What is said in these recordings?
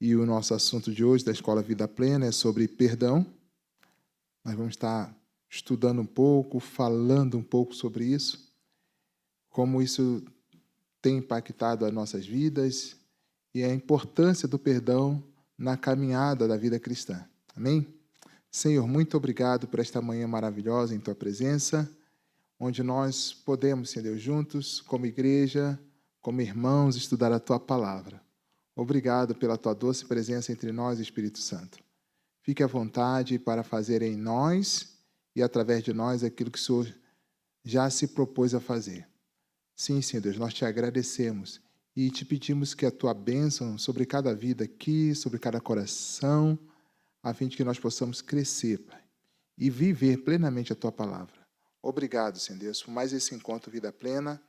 E o nosso assunto de hoje, da Escola Vida Plena, é sobre perdão. Nós vamos estar estudando um pouco, falando um pouco sobre isso, como isso tem impactado as nossas vidas e a importância do perdão na caminhada da vida cristã. Amém? Senhor, muito obrigado por esta manhã maravilhosa em Tua presença, onde nós podemos, Senhor Deus, juntos, como igreja, como irmãos, estudar a Tua palavra. Obrigado pela Tua doce presença entre nós, Espírito Santo. Fique à vontade para fazer em nós e através de nós aquilo que o Senhor já se propôs a fazer. Sim, Senhor Deus, nós te agradecemos e te pedimos que a Tua bênção sobre cada vida aqui, sobre cada coração, a fim de que nós possamos crescer, Pai, e viver plenamente a Tua palavra. Obrigado, Senhor Deus, por mais esse encontro Vida Plena,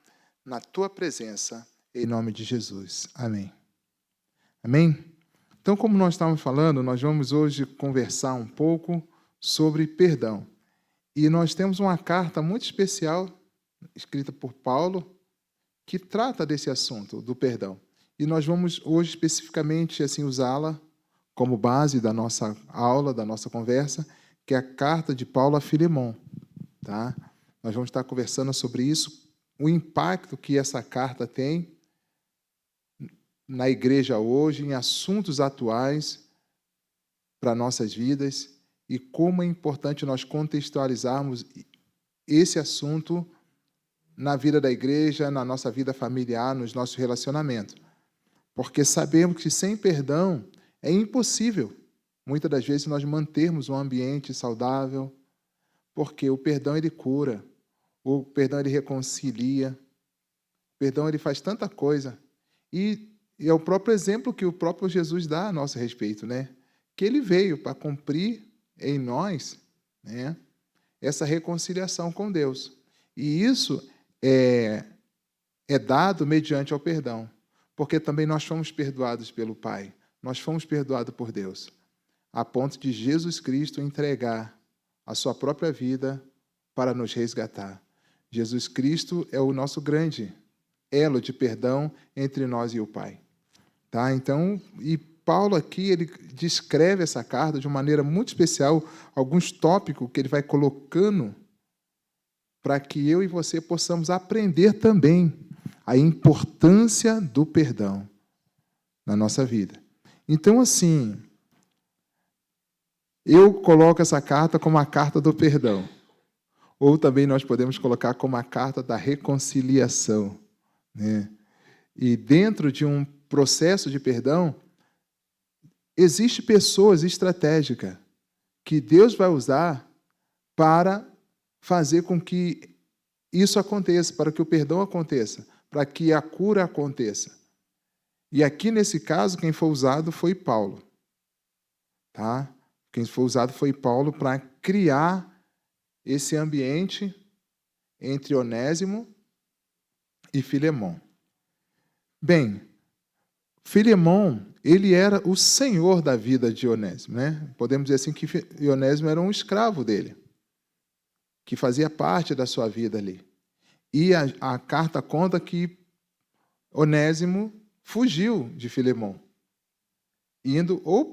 na Tua presença, em nome de Jesus. Amém. Amém? Então, como nós estávamos falando, nós vamos hoje conversar um pouco sobre perdão. E nós temos uma carta muito especial, escrita por Paulo, que trata desse assunto, do perdão. E nós vamos hoje especificamente assim usá-la como base da nossa aula, da nossa conversa, que é a carta de Paulo a Filemon. Tá? Nós vamos estar conversando sobre isso, o impacto que essa carta tem na igreja hoje, em assuntos atuais para nossas vidas, e como é importante nós contextualizarmos esse assunto na vida da igreja, na nossa vida familiar, nos nossos relacionamentos. Porque sabemos que sem perdão é impossível, muitas das vezes, nós mantermos um ambiente saudável, porque o perdão, ele cura, o perdão, ele reconcilia, o perdão, ele faz tanta coisa. E é o próprio exemplo que o próprio Jesus dá a nosso respeito, né? Que ele veio para cumprir em nós, né, essa reconciliação com Deus. E isso é dado mediante ao perdão, porque também nós fomos perdoados pelo Pai, nós fomos perdoados por Deus, a ponto de Jesus Cristo entregar a sua própria vida para nos resgatar. Jesus Cristo é o nosso grande elo de perdão entre nós e o Pai. Tá? Então, e Paulo aqui, ele descreve essa carta de uma maneira muito especial, alguns tópicos que ele vai colocando para que eu e você possamos aprender também a importância do perdão na nossa vida. Então, assim, eu coloco essa carta como a carta do perdão, ou também nós podemos colocar como a carta da reconciliação, né? E dentro de um processo de perdão, existem pessoas estratégicas que Deus vai usar para fazer com que isso aconteça, para que o perdão aconteça, para que a cura aconteça. E aqui, nesse caso, quem foi usado foi Paulo. Tá? Quem foi usado foi Paulo para criar esse ambiente entre Onésimo e Filemon. Bem, Filemon, ele era o senhor da vida de Onésimo, né? Podemos dizer assim que Onésimo era um escravo dele, que fazia parte da sua vida ali. E a carta conta que Onésimo fugiu de Filemon, indo ou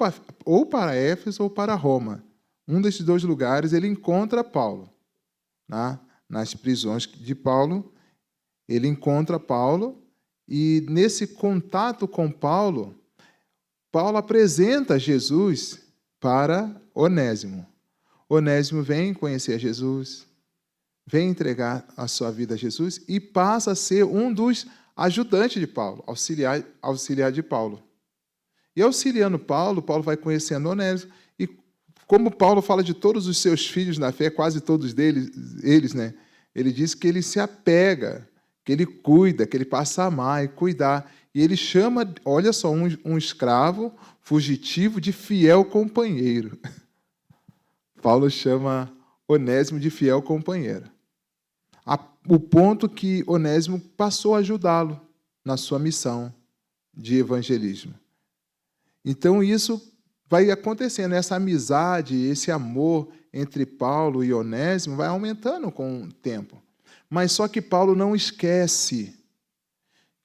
para Éfeso ou para Roma. Um desses dois lugares ele encontra Paulo. Tá? Nas prisões de Paulo, ele encontra Paulo, e nesse contato com Paulo, Paulo apresenta Jesus para Onésimo. Onésimo vem conhecer Jesus, vem entregar a sua vida a Jesus e passa a ser um dos ajudantes de Paulo, auxiliar de Paulo. E auxiliando Paulo, Paulo vai conhecendo Onésimo, e como Paulo fala de todos os seus filhos na fé, quase todos eles, né? Ele diz que ele se apega, que ele cuida, que ele passa a amar e cuidar. E ele chama, olha só, um escravo fugitivo de fiel companheiro. Paulo chama Onésimo de fiel companheiro. O ponto que Onésimo passou a ajudá-lo na sua missão de evangelismo. Então, isso vai acontecendo, essa amizade, esse amor entre Paulo e Onésimo vai aumentando com o tempo. Mas só que Paulo não esquece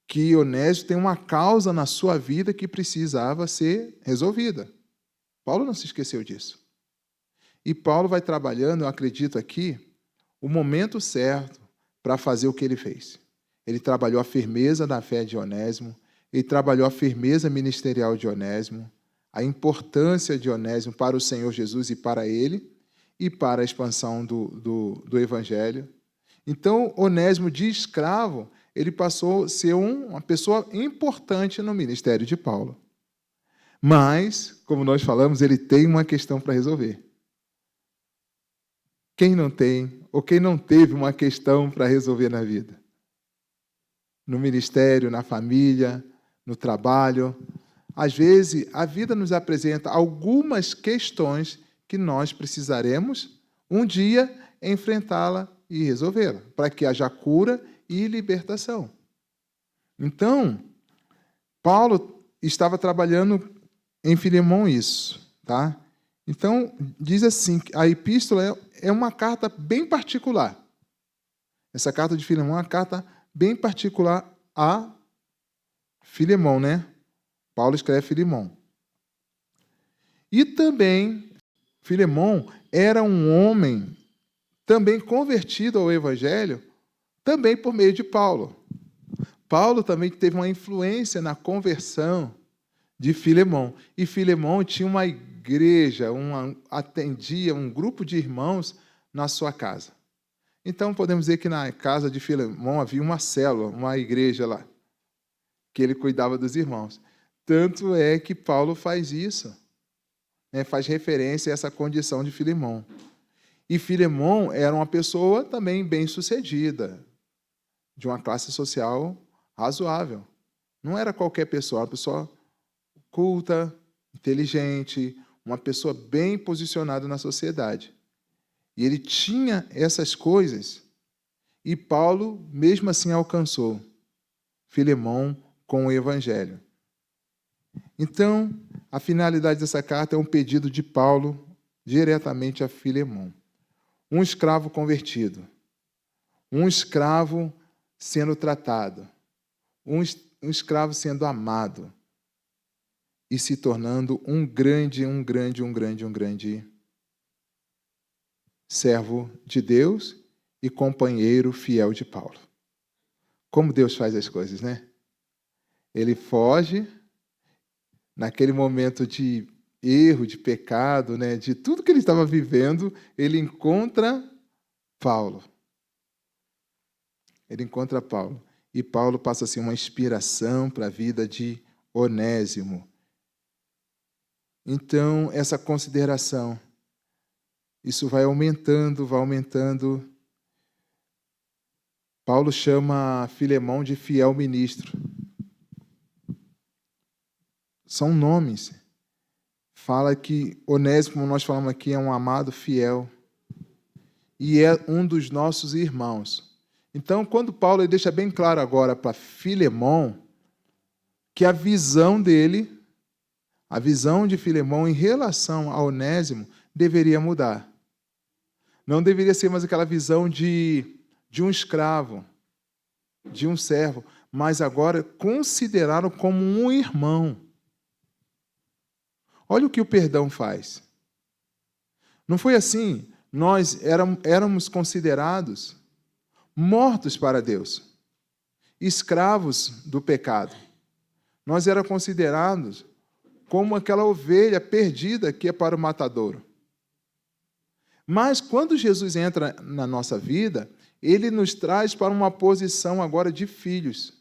que Onésimo tem uma causa na sua vida que precisava ser resolvida. Paulo não se esqueceu disso. E Paulo vai trabalhando, eu acredito aqui, o momento certo para fazer o que ele fez. Ele trabalhou a firmeza da fé de Onésimo, ele trabalhou a firmeza ministerial de Onésimo, a importância de Onésimo para o Senhor Jesus e para ele, e para a expansão do Evangelho. Então, Onésimo, de escravo, ele passou a ser uma pessoa importante no ministério de Paulo. Mas, como nós falamos, ele tem uma questão para resolver. Quem não tem, ou quem não teve uma questão para resolver na vida? No ministério, na família, no trabalho. Às vezes, a vida nos apresenta algumas questões que nós precisaremos, um dia, enfrentá-la e resolvê-la, para que haja cura e libertação. Então, Paulo estava trabalhando em Filemão isso, tá? Então, diz assim, a epístola é uma carta bem particular. Essa carta de Filemão é uma carta bem particular a Filemão, né? Paulo escreve Filemão. E também, Filemão era um homem também convertido ao Evangelho, também por meio de Paulo. Paulo também teve uma influência na conversão de Filemão. E Filemão tinha uma igreja, atendia um grupo de irmãos na sua casa. Então, podemos dizer que na casa de Filemão havia uma célula, uma igreja lá, que ele cuidava dos irmãos. Tanto é que Paulo faz isso, né, faz referência a essa condição de Filemão. E Filemão era uma pessoa também bem-sucedida, de uma classe social razoável. Não era qualquer pessoa, era uma pessoa culta, inteligente, uma pessoa bem posicionada na sociedade. E ele tinha essas coisas, e Paulo, mesmo assim, alcançou Filemão com o Evangelho. Então, a finalidade dessa carta é um pedido de Paulo diretamente a Filemão. Um escravo convertido, um escravo sendo tratado, um escravo sendo amado e se tornando um grande servo de Deus e companheiro fiel de Paulo. Como Deus faz as coisas, né? Ele foge naquele momento de erro, de pecado, né, de tudo que ele estava vivendo, ele encontra Paulo. Ele encontra Paulo. E Paulo passa a ser uma inspiração para a vida de Onésimo. Então, essa consideração, isso vai aumentando. Paulo chama Filemão de fiel ministro. São nomes. Fala que Onésimo, como nós falamos aqui, é um amado fiel. E é um dos nossos irmãos. Então, quando Paulo ele deixa bem claro agora para Filemão, que a visão dele, a visão de Filemão em relação a Onésimo, deveria mudar. Não deveria ser mais aquela visão de um escravo, de um servo, mas agora considerá-lo como um irmão. Olha o que o perdão faz. Não foi assim? Nós éramos considerados mortos para Deus, escravos do pecado. Nós éramos considerados como aquela ovelha perdida que é para o matadouro. Mas quando Jesus entra na nossa vida, ele nos traz para uma posição agora de filhos,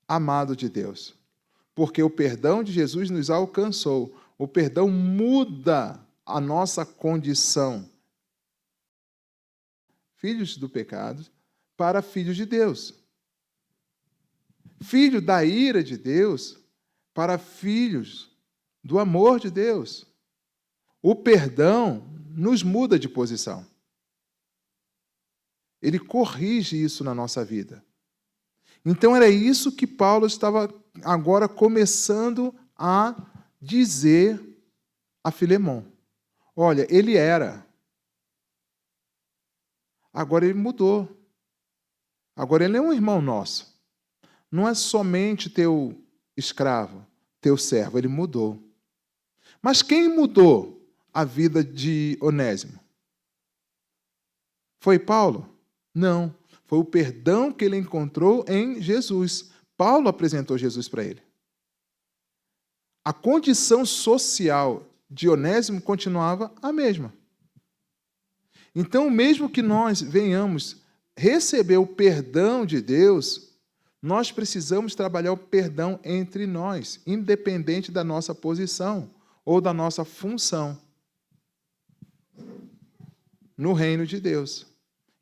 amado de Deus. Porque o perdão de Jesus nos alcançou. O perdão muda a nossa condição. Filhos do pecado para filhos de Deus. Filho da ira de Deus para filhos do amor de Deus. O perdão nos muda de posição. Ele corrige isso na nossa vida. Então era isso que Paulo estava agora começando a dizer a Filemão. Olha, ele era. Agora ele mudou. Agora ele é um irmão nosso. não é somente teu escravo, teu servo, ele mudou. Mas quem mudou a vida de Onésimo? Foi Paulo? Não. Foi o perdão que ele encontrou em Jesus. Paulo apresentou Jesus para ele. A condição social de Onésimo continuava a mesma. Então, mesmo que nós venhamos receber o perdão de Deus, nós precisamos trabalhar o perdão entre nós, independente da nossa posição ou da nossa função no reino de Deus.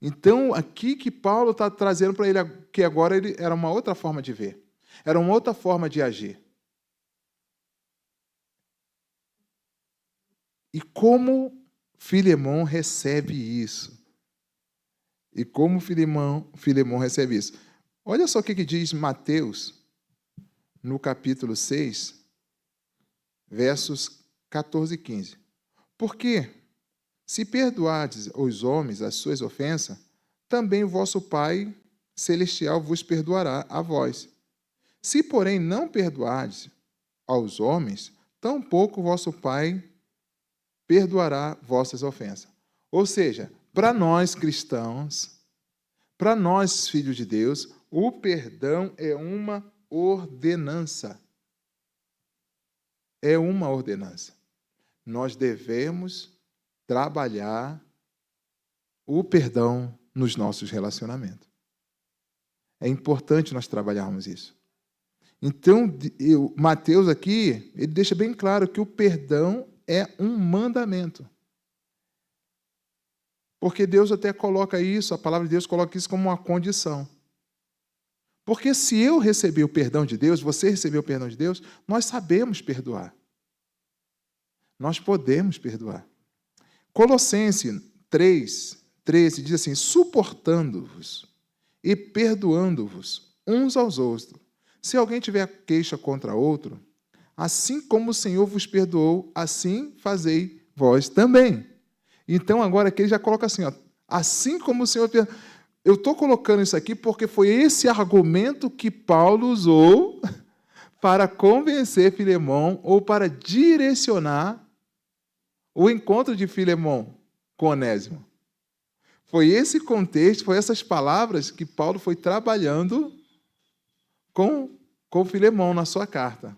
Então, aqui que Paulo está trazendo para ele, que agora ele era uma outra forma de ver, era uma outra forma de agir. E como Filemão recebe isso? E como Filemão recebe isso? Olha só o que diz Mateus, no capítulo 6, versos 14 e 15. Porque, se perdoardes os homens as suas ofensas, também o vosso Pai Celestial vos perdoará a vós. Se, porém, não perdoardes aos homens, tampouco o vosso Pai perdoará vossas ofensas. Ou seja, para nós cristãos, para nós filhos de Deus, o perdão é uma ordenança. É uma ordenança. Nós devemos trabalhar o perdão nos nossos relacionamentos. É importante nós trabalharmos isso. Então, Mateus aqui, ele deixa bem claro que o perdão é um mandamento. Porque Deus até coloca isso, a palavra de Deus coloca isso como uma condição. Porque se eu receber o perdão de Deus, você receber o perdão de Deus, nós sabemos perdoar. Nós podemos perdoar. Colossenses 3:13 diz assim: suportando-vos e perdoando-vos uns aos outros. Se alguém tiver queixa contra outro, assim como o Senhor vos perdoou, assim fazei vós também. Então, agora aqui ele já coloca assim, ó, assim como o Senhor perdoou. Eu estou colocando isso aqui porque foi esse argumento que Paulo usou para convencer Filemão ou para direcionar o encontro de Filemão com Onésimo. Foi esse contexto, foi essas palavras que Paulo foi trabalhando com Filemão na sua carta,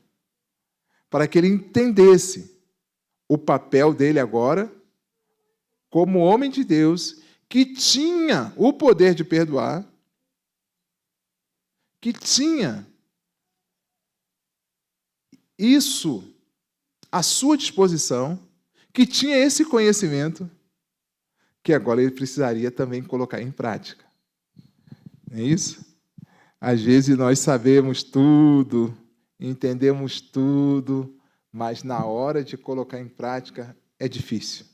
para que ele entendesse o papel dele agora como homem de Deus, que tinha o poder de perdoar, que tinha isso à sua disposição, que tinha esse conhecimento, que agora ele precisaria também colocar em prática. Não é isso? Às vezes nós sabemos tudo, entendemos tudo, mas na hora de colocar em prática é difícil.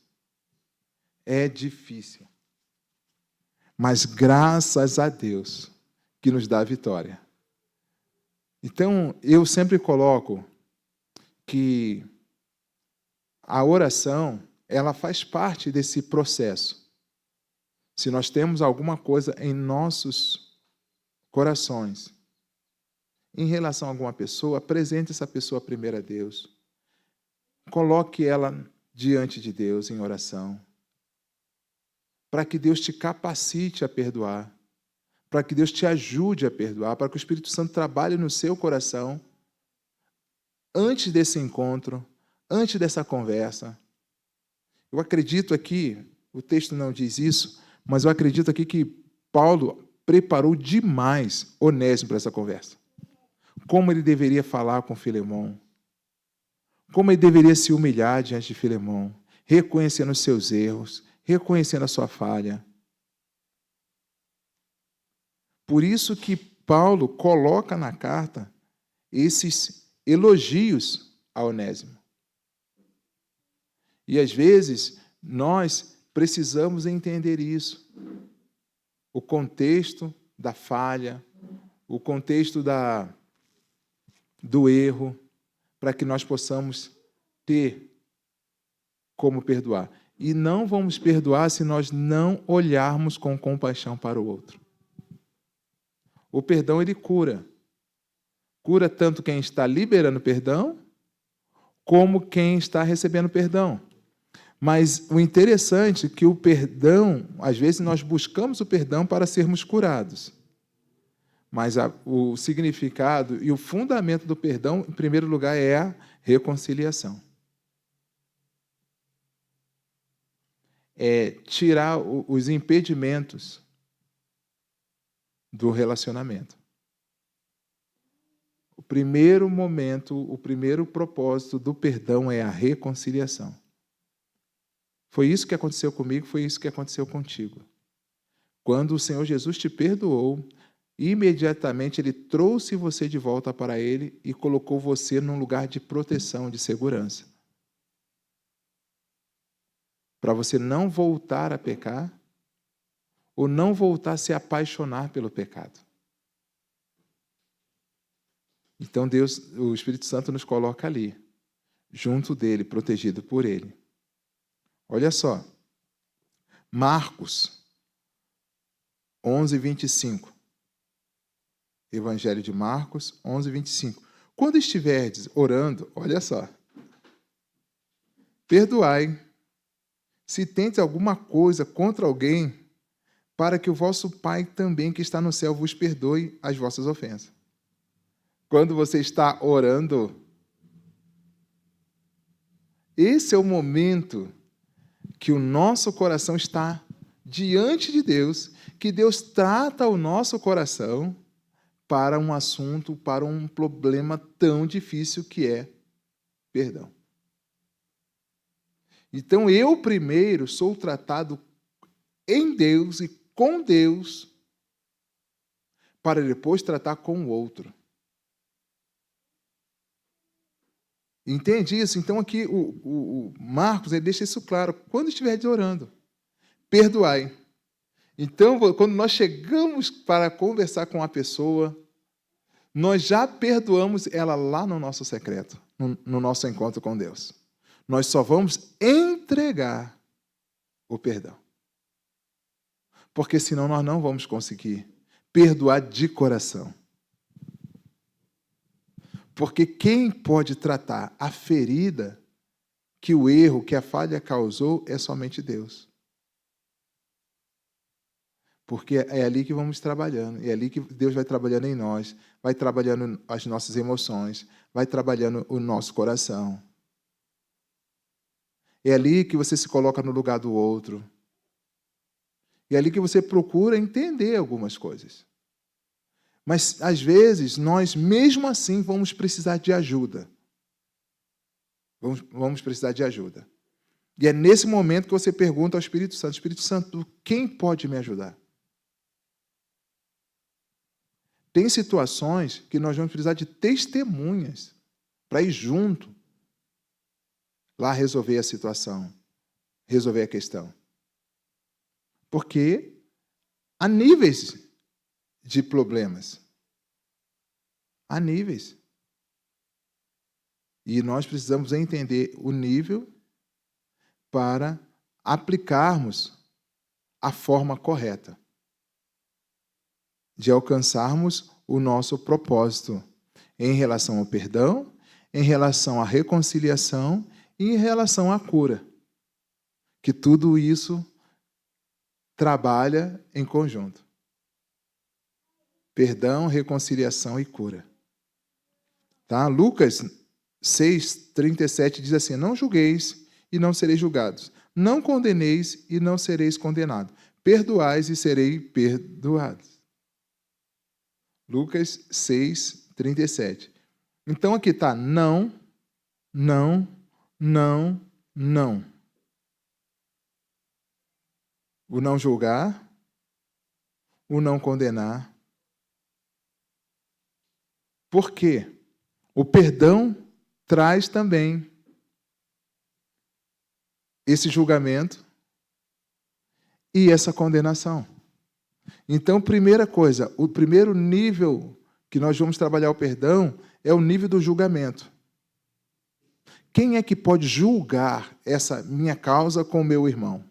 É difícil. Mas graças a Deus que nos dá a vitória. Então, eu sempre coloco que a oração, ela faz parte desse processo. Se nós temos alguma coisa em nossos corações, em relação a alguma pessoa, apresente essa pessoa primeiro a Deus. Coloque ela diante de Deus em oração, para que Deus te capacite a perdoar, para que Deus te ajude a perdoar, para que o Espírito Santo trabalhe no seu coração antes desse encontro, antes dessa conversa. Eu acredito aqui, o texto não diz isso, mas eu acredito aqui que Paulo preparou demais Onésimo para essa conversa. Como ele deveria falar com Filemão, como ele deveria se humilhar diante de Filemão, reconhecendo os seus erros, reconhecendo a sua falha. Por isso que Paulo coloca na carta esses elogios a Onésimo. E às vezes nós precisamos entender isso. O contexto da falha, o contexto do erro, para que nós possamos ter como perdoar. E não vamos perdoar se nós não olharmos com compaixão para o outro. O perdão, ele cura. Cura tanto quem está liberando perdão, como quem está recebendo perdão. Mas o interessante é que o perdão, às vezes nós buscamos o perdão para sermos curados. Mas o significado e o fundamento do perdão, em primeiro lugar, é a reconciliação. É tirar os impedimentos do relacionamento. O primeiro momento, o primeiro propósito do perdão é a reconciliação. Foi isso que aconteceu comigo, foi isso que aconteceu contigo. Quando o Senhor Jesus te perdoou, imediatamente Ele trouxe você de volta para Ele e colocou você num lugar de proteção, de segurança. Para você não voltar a pecar ou não voltar a se apaixonar pelo pecado. Então Deus, o Espírito Santo nos coloca ali, junto dele, protegido por ele. Olha só, Marcos 11:25. Evangelho de Marcos 11:25. Quando estiverdes orando, olha só, perdoai, se tendes alguma coisa contra alguém, para que o vosso Pai também que está no céu vos perdoe as vossas ofensas. Quando você está orando, esse é o momento que o nosso coração está diante de Deus, que Deus trata o nosso coração para um assunto, para um problema tão difícil que é perdão. Então, eu primeiro sou tratado em Deus e com Deus, para depois tratar com o outro. Entende isso? Então, aqui o Marcos ele deixa isso claro. Quando estiver orando, perdoai. Então, quando nós chegamos para conversar com a pessoa, nós já perdoamos ela lá no nosso secreto, no nosso encontro com Deus. Nós só vamos entregar o perdão. Porque senão nós não vamos conseguir perdoar de coração. Porque quem pode tratar a ferida que o erro, que a falha causou, é somente Deus. Porque é ali que vamos trabalhando, é ali que Deus vai trabalhando em nós, vai trabalhando as nossas emoções, vai trabalhando o nosso coração. É ali que você se coloca no lugar do outro. É ali que você procura entender algumas coisas. Mas, às vezes, nós, mesmo assim, vamos precisar de ajuda. Vamos precisar de ajuda. E é nesse momento que você pergunta ao Espírito Santo, quem pode me ajudar? Tem situações que nós vamos precisar de testemunhas para ir junto lá resolver a situação, resolver a questão. Porque há níveis de problemas. Há níveis. E nós precisamos entender o nível para aplicarmos a forma correta de alcançarmos o nosso propósito em relação ao perdão, em relação à reconciliação e em relação à cura. Que tudo isso trabalha em conjunto. Perdão, reconciliação e cura. Tá? Lucas 6:37 diz assim: não julgueis e não sereis julgados. Não condeneis e não sereis condenados. Perdoais e serei perdoados. Lucas 6:37. Então aqui está não, não, não, não. O não julgar, o não condenar. Por quê? O perdão traz também esse julgamento e essa condenação. Então, primeira coisa, o primeiro nível que nós vamos trabalhar o perdão é o nível do julgamento. Quem é que pode julgar essa minha causa com o meu irmão?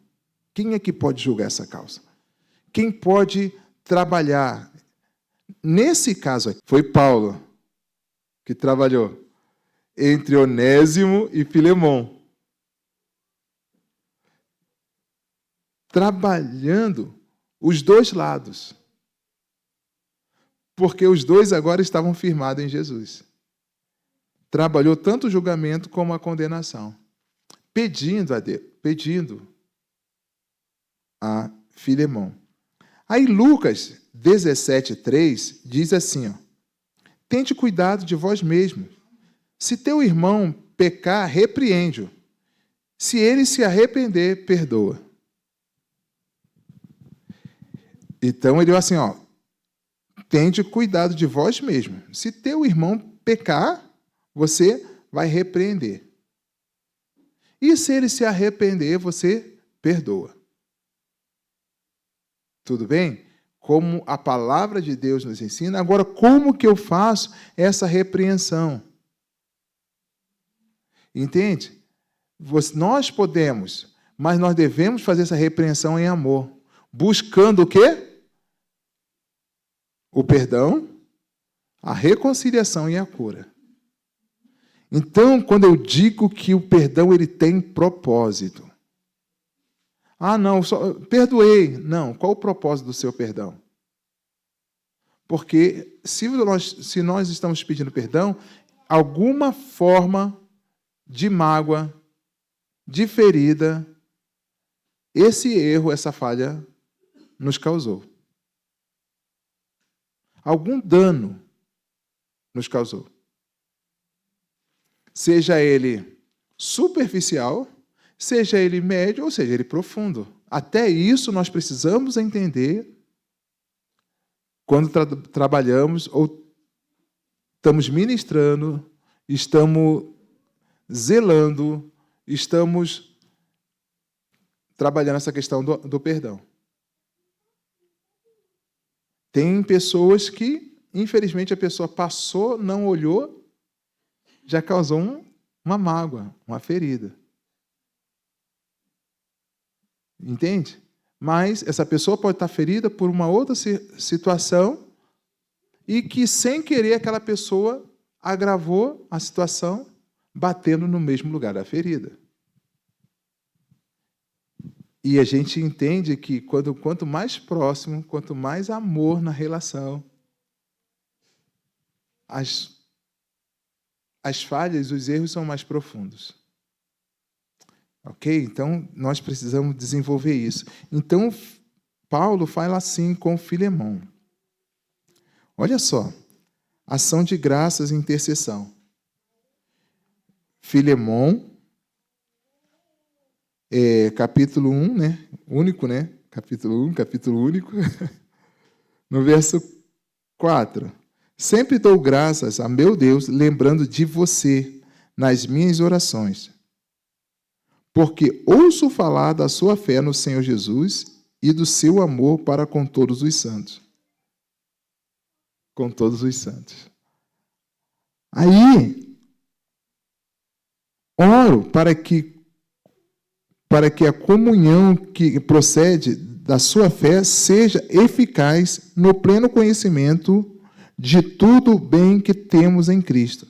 Quem é que pode julgar essa causa? Quem pode trabalhar? Nesse caso aqui, foi Paulo. que trabalhou? Entre Onésimo e Filemon. Trabalhando os dois lados. Porque os dois agora estavam firmados em Jesus. Trabalhou tanto o julgamento como a condenação. Pedindo a Deus, pedindo a Filemon. Aí Lucas 17:3 diz assim, ó: tente cuidado de vós mesmo. Se teu irmão pecar, repreende-o. Se ele se arrepender, perdoa. Então ele diz assim, ó: tente cuidado de vós mesmo. Se teu irmão pecar, você vai repreender. E se ele se arrepender, você perdoa. Tudo bem? Como a palavra de Deus nos ensina. Agora, como que eu faço essa repreensão? Entende? Nós podemos, mas nós devemos fazer essa repreensão em amor. Buscando o quê? O perdão, a reconciliação e a cura. Então, quando eu digo que o perdão ele tem propósito. Ah, não, só perdoei. Não, qual o propósito do seu perdão? Porque se nós estamos pedindo perdão, alguma forma de mágoa, de ferida, esse erro, essa falha nos causou. Algum dano nos causou. Seja ele superficial, seja ele médio, ou seja ele profundo. Até isso nós precisamos entender quando trabalhamos ou estamos ministrando, estamos zelando, estamos trabalhando essa questão do perdão. Tem pessoas que, infelizmente, a pessoa passou, não olhou, já causou uma mágoa, uma ferida. Entende? Mas essa pessoa pode estar ferida por uma outra situação e que, sem querer, aquela pessoa agravou a situação batendo no mesmo lugar da ferida. E a gente entende que quanto mais próximo, quanto mais amor na relação, as falhas, os erros são mais profundos. Ok? Então, nós precisamos desenvolver isso. Então, Paulo fala assim com Filemon. Olha só. Ação de graças e intercessão. Filemon, capítulo 1, né? Único, né? Capítulo 1, capítulo único. No verso 4. Sempre dou graças a meu Deus, lembrando de você nas minhas orações, porque ouço falar da sua fé no Senhor Jesus e do seu amor para com todos os santos. Com todos os santos. Aí, oro para que a comunhão que procede da sua fé seja eficaz no pleno conhecimento de tudo o bem que temos em Cristo.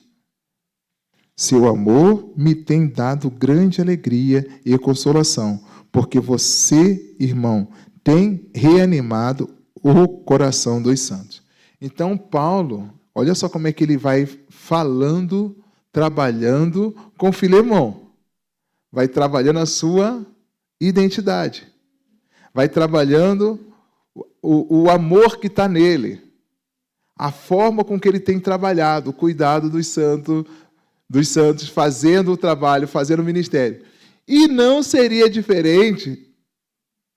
Seu amor me tem dado grande alegria e consolação, porque você, irmão, tem reanimado o coração dos santos. Então, Paulo, olha só como é que ele vai falando, trabalhando com Filemon. Vai trabalhando a sua identidade. Vai trabalhando o amor que está nele. A forma com que ele tem trabalhado, o cuidado dos santos, fazendo o trabalho, fazendo o ministério. E não seria diferente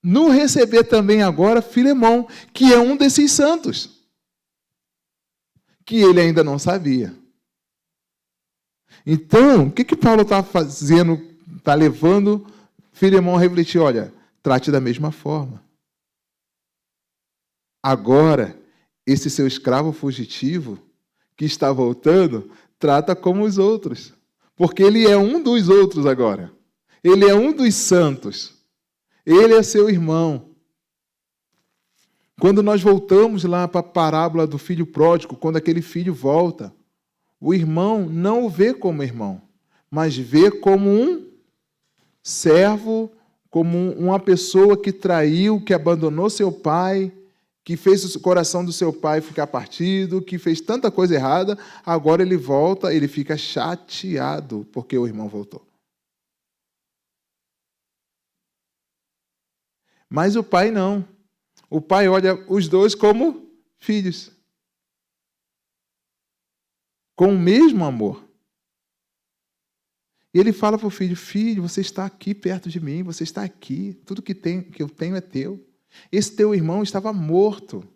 no receber também agora Filemon, que é um desses santos, que ele ainda não sabia. Então, o que Paulo está fazendo? Está levando Filemon a refletir, olha, trate da mesma forma. Agora, esse seu escravo fugitivo, que está voltando, trata como os outros. Porque ele é um dos outros agora. Ele é um dos santos. Ele é seu irmão. Quando nós voltamos lá para a parábola do filho pródigo, quando aquele filho volta, o irmão não o vê como irmão, mas vê como um servo, como uma pessoa que traiu, que abandonou seu pai, que fez o coração do seu pai ficar partido, que fez tanta coisa errada, agora ele volta, ele fica chateado porque o irmão voltou. Mas o pai não. O pai olha os dois como filhos, com o mesmo amor. E ele fala para o filho: filho, você está aqui perto de mim, você está aqui, tudo que eu tenho é teu. Esse teu irmão estava morto,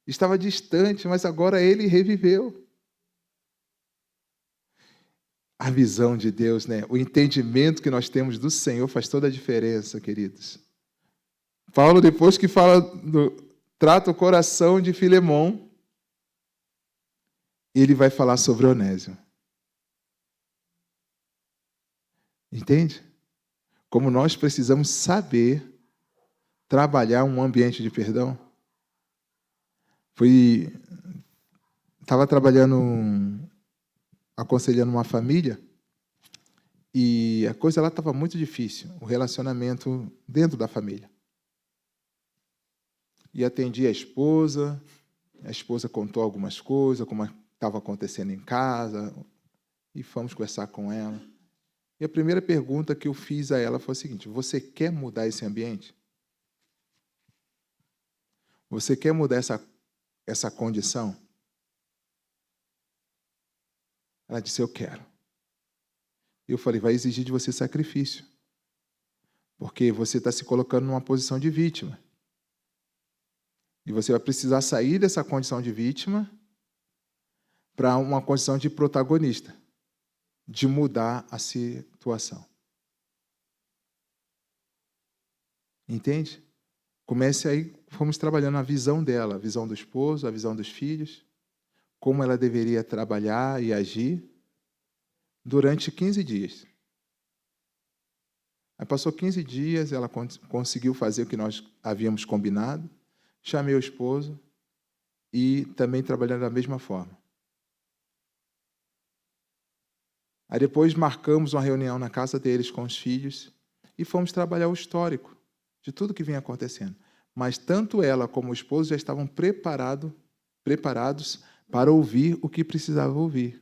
estava distante, mas agora ele reviveu. A visão de Deus, né? O entendimento que nós temos do Senhor faz toda a diferença, queridos. Paulo, depois que trata o coração de Filemão, ele vai falar sobre Onésimo. Entende? Como nós precisamos saber trabalhar um ambiente de perdão. Estava trabalhando, aconselhando uma família, e a coisa lá estava muito difícil, o relacionamento dentro da família. E atendi a esposa contou algumas coisas, como estava acontecendo em casa, e fomos conversar com ela. E a primeira pergunta que eu fiz a ela foi a seguinte: você quer mudar esse ambiente? Você quer mudar essa condição? Ela disse: eu quero. Eu falei: vai exigir de você sacrifício, porque você está se colocando numa posição de vítima. E você vai precisar sair dessa condição de vítima para uma condição de protagonista, de mudar a situação. Entende? Comece aí, fomos trabalhando a visão dela, a visão do esposo, a visão dos filhos, como ela deveria trabalhar e agir durante 15 dias. Aí passou 15 dias, ela conseguiu fazer o que nós havíamos combinado. Chamei o esposo e também trabalhando da mesma forma. Aí depois marcamos uma reunião na casa deles com os filhos e fomos trabalhar o histórico de tudo que vinha acontecendo. Mas tanto ela como o esposo já estavam preparados para ouvir o que precisava ouvir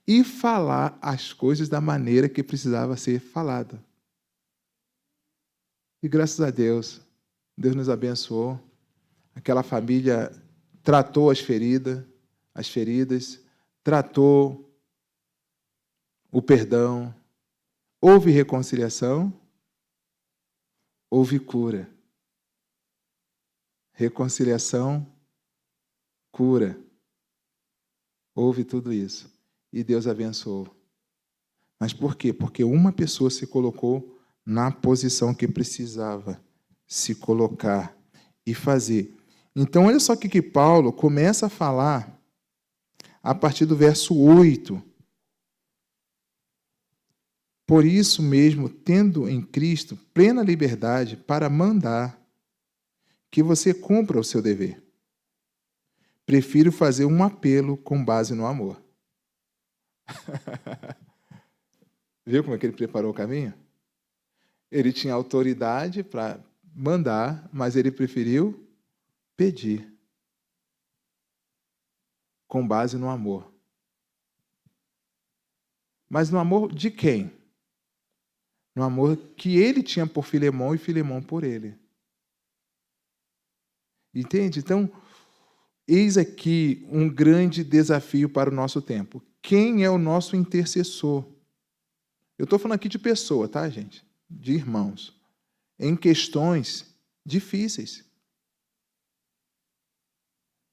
e falar as coisas da maneira que precisava ser falada. E graças a Deus, Deus nos abençoou. Aquela família tratou as feridas, tratou o perdão, houve reconciliação, houve cura. Reconciliação, cura. Houve tudo isso. E Deus abençoou. Mas por quê? Porque uma pessoa se colocou na posição que precisava se colocar e fazer. Então, olha só o que Paulo começa a falar a partir do verso 8. Por isso mesmo, tendo em Cristo plena liberdade para mandar que você cumpra o seu dever, prefiro fazer um apelo com base no amor. Viu como é que ele preparou o caminho? Ele tinha autoridade para mandar, mas ele preferiu pedir. Com base no amor. Mas no amor de quem? No amor que ele tinha por Filemão e Filemão por ele. Entende? Então, eis aqui um grande desafio para o nosso tempo. Quem é o nosso intercessor? Eu estou falando aqui de pessoa, tá, gente? De irmãos. Em questões difíceis.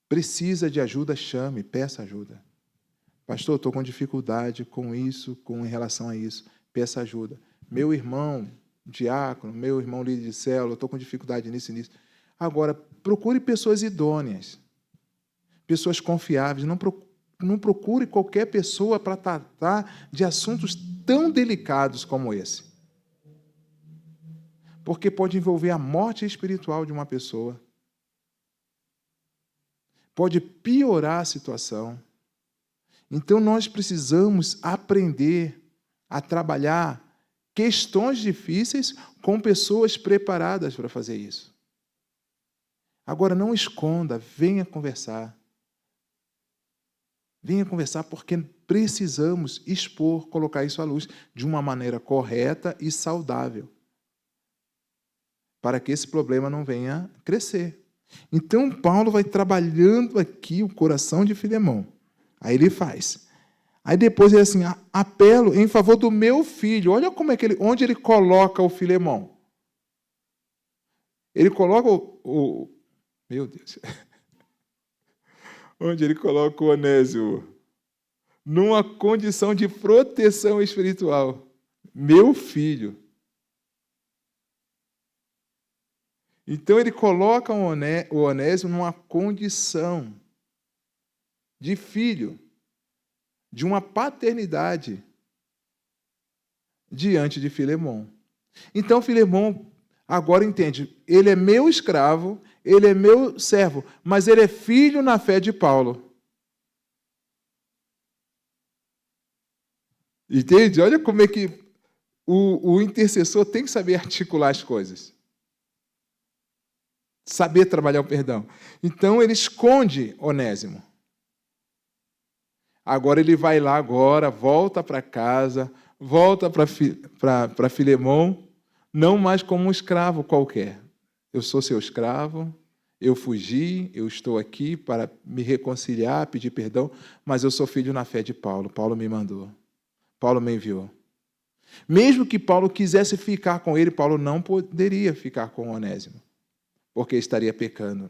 Precisa de ajuda, chame, peça ajuda. Pastor, estou com dificuldade com isso, em relação a isso. Peça ajuda. Meu irmão diácono, meu irmão líder de célula, estou com dificuldade nisso e nisso. Agora, procure pessoas idôneas, pessoas confiáveis. Não procure qualquer pessoa para tratar de assuntos tão delicados como esse. Porque pode envolver a morte espiritual de uma pessoa. Pode piorar a situação. Então, nós precisamos aprender a trabalhar questões difíceis com pessoas preparadas para fazer isso. Agora, não esconda, venha conversar. Venha conversar porque precisamos expor, colocar isso à luz de uma maneira correta e saudável, para que esse problema não venha crescer. Então, Paulo vai trabalhando aqui o coração de Filemão. Aí ele faz. Aí depois ele assim, apelo em favor do meu filho. Olha como é que onde ele coloca o Filemão. Ele coloca meu Deus. Onde ele coloca o Onésimo? Numa condição de proteção espiritual. Meu filho. Então ele coloca o Onésimo numa condição de filho, de uma paternidade diante de Filemão. Então Filemão agora entende, ele é meu escravo, ele é meu servo, mas ele é filho na fé de Paulo. Entende? Olha como é que o intercessor tem que saber articular as coisas. Saber trabalhar o perdão. Então ele esconde Onésimo. Agora ele vai lá agora, volta para casa, volta para Filemão, não mais como um escravo qualquer. Eu sou seu escravo, eu fugi, eu estou aqui para me reconciliar, pedir perdão, mas eu sou filho na fé de Paulo. Paulo me mandou. Paulo me enviou. Mesmo que Paulo quisesse ficar com ele, Paulo não poderia ficar com Onésimo, porque estaria pecando.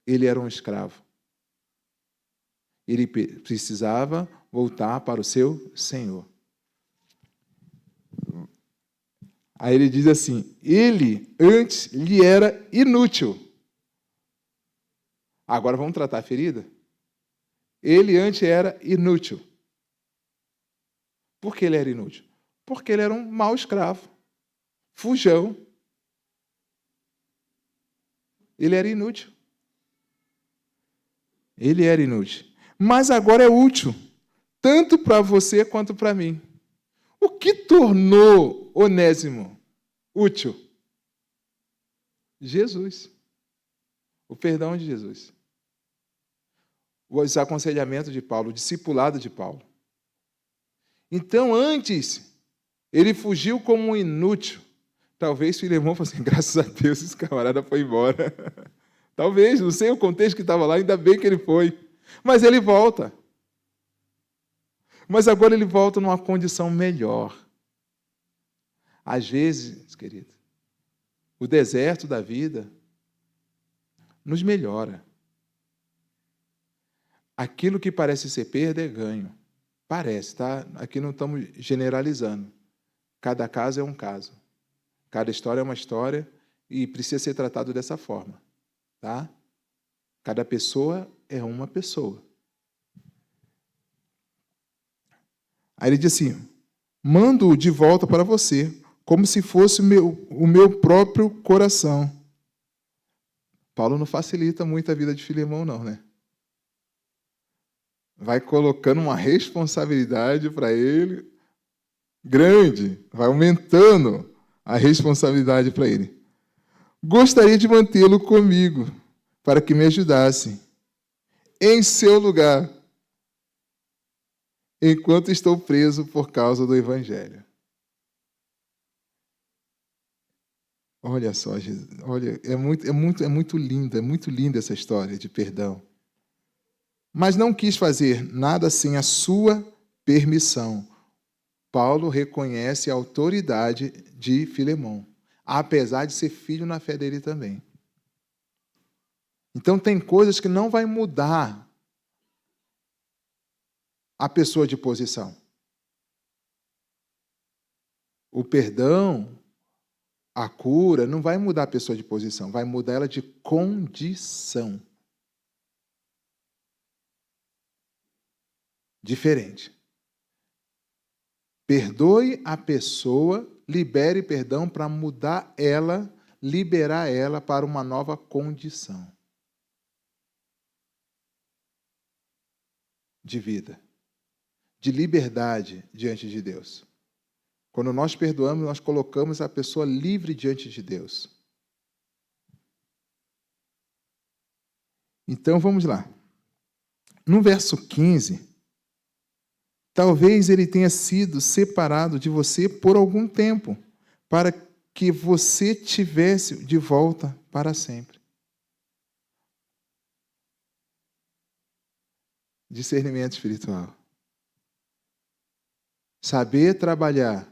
Ele era um escravo. Ele precisava voltar para o seu Senhor. Aí ele diz assim, ele antes lhe era inútil. Agora vamos tratar a ferida? Ele antes era inútil. Por que ele era inútil? Porque ele era um mau escravo, fujão. Ele era inútil. Ele era inútil. Mas agora é útil, tanto para você quanto para mim. O que tornou Onésimo útil? Jesus. O perdão de Jesus. Os aconselhamentos de Paulo, o discipulado de Paulo. Então, antes, ele fugiu como um inútil. Talvez Filemão fosse assim, graças a Deus, esse camarada foi embora. Talvez, não sei o contexto que estava lá, ainda bem que ele foi. Mas ele volta. Mas agora ele volta numa condição melhor. Às vezes, querido, o deserto da vida nos melhora. Aquilo que parece ser perda é ganho. Parece, tá? Aqui não estamos generalizando. Cada caso é um caso. Cada história é uma história e precisa ser tratado dessa forma, tá? Cada pessoa é uma pessoa. Aí ele diz assim, mando-o de volta para você, como se fosse o meu próprio coração. Paulo não facilita muito a vida de Filemão, não, né? Vai colocando uma responsabilidade para ele grande, vai aumentando a responsabilidade para ele. Gostaria de mantê-lo comigo, para que me ajudasse em seu lugar, enquanto estou preso por causa do Evangelho. Olha só, Jesus, olha, é muito linda essa história de perdão. Mas não quis fazer nada sem a sua permissão. Paulo reconhece a autoridade de Filemão, apesar de ser filho na fé dele também. Então tem coisas que não vai mudar a pessoa de posição. O perdão, a cura, não vai mudar a pessoa de posição, vai mudar ela de condição. Diferente. Perdoe a pessoa, libere perdão para mudar ela, liberar ela para uma nova condição de vida. de liberdade diante de Deus. Quando nós perdoamos, nós colocamos a pessoa livre diante de Deus. Então, vamos lá. No verso 15, talvez ele tenha sido separado de você por algum tempo, para que você tivesse de volta para sempre. Discernimento espiritual. Saber trabalhar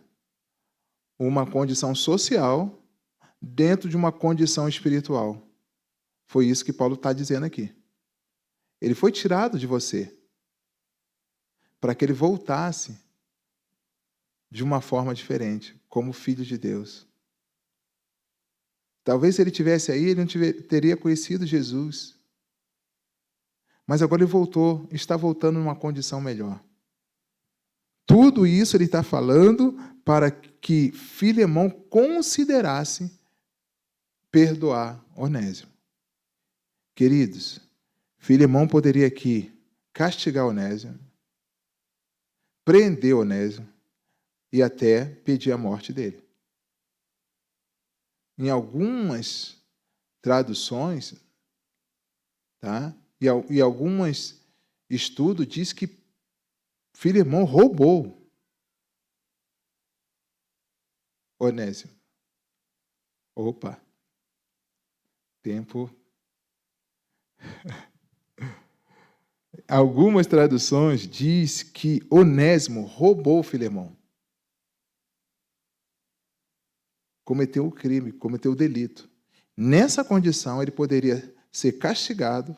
uma condição social dentro de uma condição espiritual. Foi isso que Paulo está dizendo aqui. Ele foi tirado de você para que ele voltasse de uma forma diferente, como filho de Deus. Talvez se ele tivesse aí, ele não teria conhecido Jesus. Mas agora ele voltou, está voltando numa condição melhor. Tudo isso ele está falando para que Filemão considerasse perdoar Onésimo. Queridos, Filemão poderia aqui castigar Onésimo, prender Onésimo e até pedir a morte dele. Em algumas traduções, tá? E alguns estudos diz que Filemão roubou Onésimo. Opa! Tempo. Algumas traduções diz que Onésimo roubou Filemão. Cometeu o crime, cometeu o delito. Nessa condição, ele poderia ser castigado,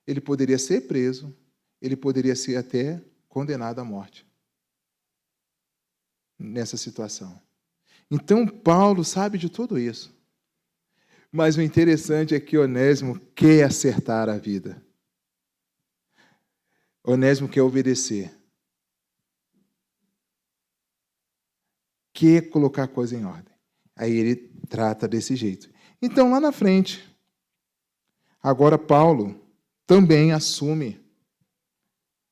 ele poderia ser preso, ele poderia ser até condenado à morte. Nessa situação. Então, Paulo sabe de tudo isso. Mas o interessante é que Onésimo quer acertar a vida. Onésimo quer obedecer. Quer colocar a coisa em ordem. Aí ele trata desse jeito. Então, lá na frente, agora Paulo também assume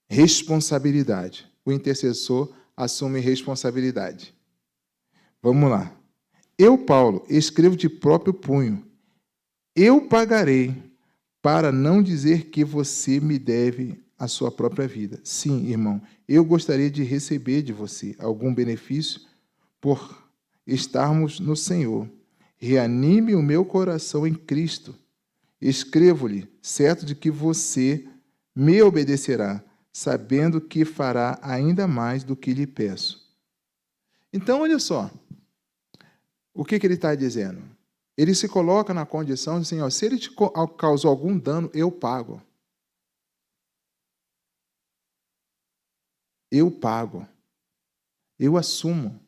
responsabilidade. O intercessor assume responsabilidade. Vamos lá. Eu, Paulo, escrevo de próprio punho. Eu pagarei, para não dizer que você me deve a sua própria vida. Sim, irmão, eu gostaria de receber de você algum benefício por estarmos no Senhor. Reanime o meu coração em Cristo. Escrevo-lhe, certo de que você me obedecerá, sabendo que fará ainda mais do que lhe peço. Então, olha só. O que ele está dizendo? Ele se coloca na condição de assim, ó, se ele te causou algum dano, eu pago. Eu pago. Eu assumo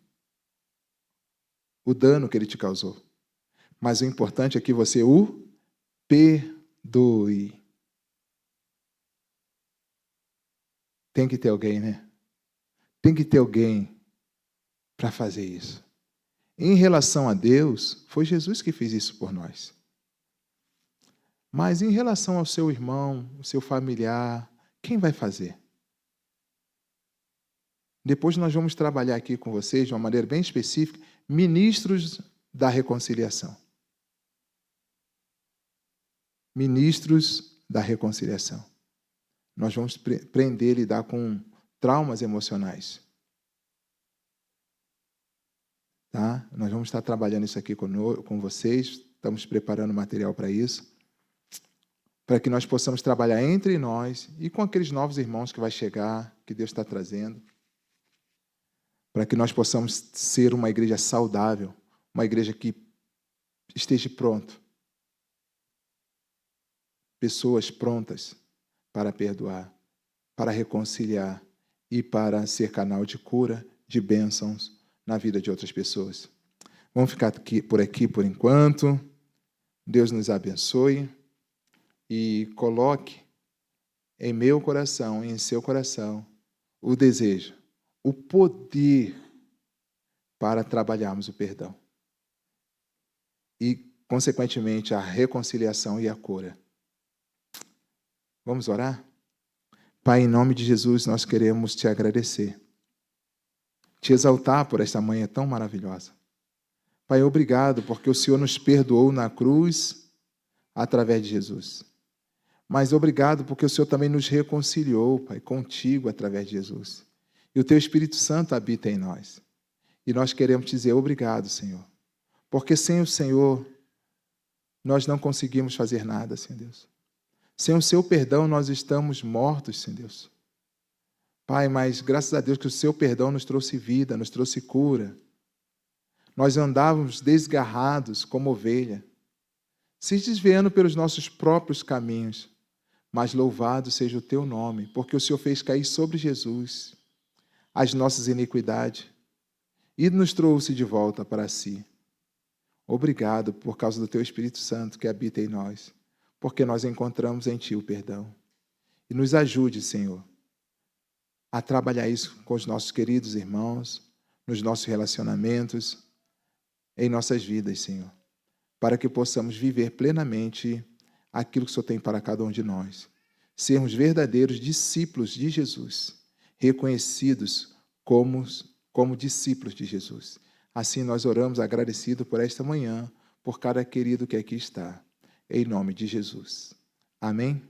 o dano que ele te causou. Mas o importante é que você o perdoe. Tem que ter alguém, né? Tem que ter alguém para fazer isso. Em relação a Deus, foi Jesus que fez isso por nós. Mas em relação ao seu irmão, ao seu familiar, quem vai fazer? Depois nós vamos trabalhar aqui com vocês, de uma maneira bem específica, ministros da reconciliação. Ministros da reconciliação. Nós vamos aprender a lidar com traumas emocionais. Tá? Nós vamos estar trabalhando isso aqui com vocês, estamos preparando material para isso, para que nós possamos trabalhar entre nós e com aqueles novos irmãos que vai chegar, que Deus está trazendo, para que nós possamos ser uma igreja saudável, uma igreja que esteja pronto, pessoas prontas para perdoar, para reconciliar e para ser canal de cura, de bênçãos na vida de outras pessoas. Vamos ficar por aqui por enquanto. Deus nos abençoe e coloque em meu coração e em seu coração o desejo, o poder para trabalharmos o perdão e, consequentemente, a reconciliação e a cura. Vamos orar? Pai, em nome de Jesus, nós queremos te agradecer, te exaltar por esta manhã tão maravilhosa. Pai, obrigado porque o Senhor nos perdoou na cruz através de Jesus. Mas obrigado porque o Senhor também nos reconciliou, Pai, contigo através de Jesus. E o Teu Espírito Santo habita em nós. E nós queremos te dizer obrigado, Senhor. Porque sem o Senhor, nós não conseguimos fazer nada, Senhor Deus. Sem o Seu perdão, nós estamos mortos, Senhor Deus. Pai, mas graças a Deus que o Seu perdão nos trouxe vida, nos trouxe cura. Nós andávamos desgarrados como ovelha, se desviando pelos nossos próprios caminhos. Mas louvado seja o Teu nome, porque o Senhor fez cair sobre Jesus as nossas iniquidades e nos trouxe de volta para si. Obrigado por causa do Teu Espírito Santo que habita em nós, porque nós encontramos em Ti o perdão. E nos ajude, Senhor, a trabalhar isso com os nossos queridos irmãos, nos nossos relacionamentos, em nossas vidas, Senhor, para que possamos viver plenamente aquilo que o Senhor tem para cada um de nós. Sermos verdadeiros discípulos de Jesus, reconhecidos como discípulos de Jesus. Assim nós oramos agradecido por esta manhã, por cada querido que aqui está. Em nome de Jesus. Amém?